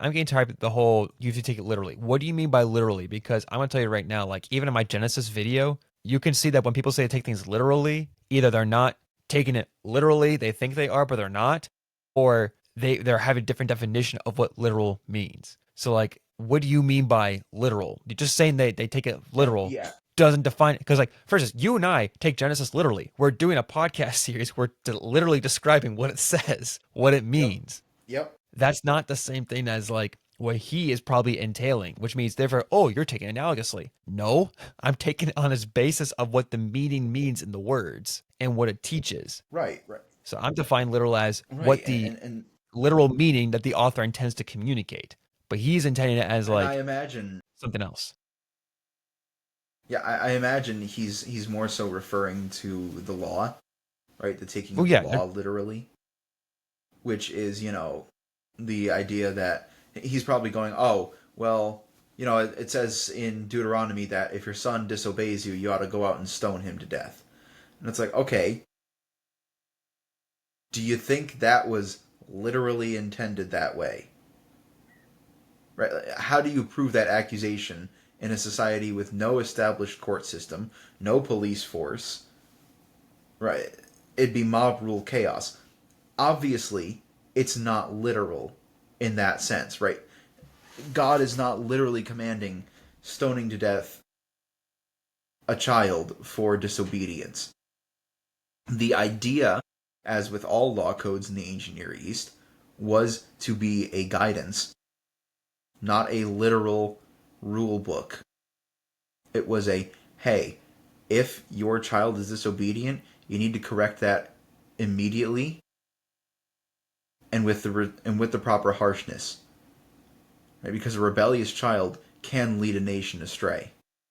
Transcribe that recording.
I'm getting tired of the whole you have to take it literally. What do you mean by literally? Because I'm gonna tell you right now, like even in my Genesis video, you can see that when people say they take things literally, either they're not taking it literally, they think they are, but they're not, or they're having a different definition of what literal means. So like, what do you mean by literal? You're just saying they take it literal Yeah. doesn't define it. Because like, first, you and I take Genesis literally. We're doing a podcast series. We're literally describing what it says, what it Yep. means. Yep. That's not the same thing as like what he is probably entailing, which means therefore, oh, you're taking it analogously. No, I'm taking it on its basis of what the meaning means in the words and what it teaches. Right. Right. So I'm defining literal as Right. what And the and and, literal meaning that the author intends to communicate. But he's intending it as and I like imagine. something else. Yeah, I imagine he's more so referring to the law, right? The taking Well, of the yeah, law literally, which is, the idea that he's probably going, oh, well, it says in Deuteronomy that if your son disobeys you, you ought to go out and stone him to death. And it's like, okay, do you think that was literally intended that way? Right? How do you prove that accusation in a society with no established court system, no police force? Right? It'd be mob rule chaos. Obviously, it's not literal in that sense, right? God is not literally commanding stoning to death a child for disobedience. The idea, as with all law codes in the ancient Near East, was to be a guidance, not a literal rule book. It was a, hey, if your child is disobedient, you need to correct that immediately and with the proper harshness, right? Because a rebellious child can lead a nation astray.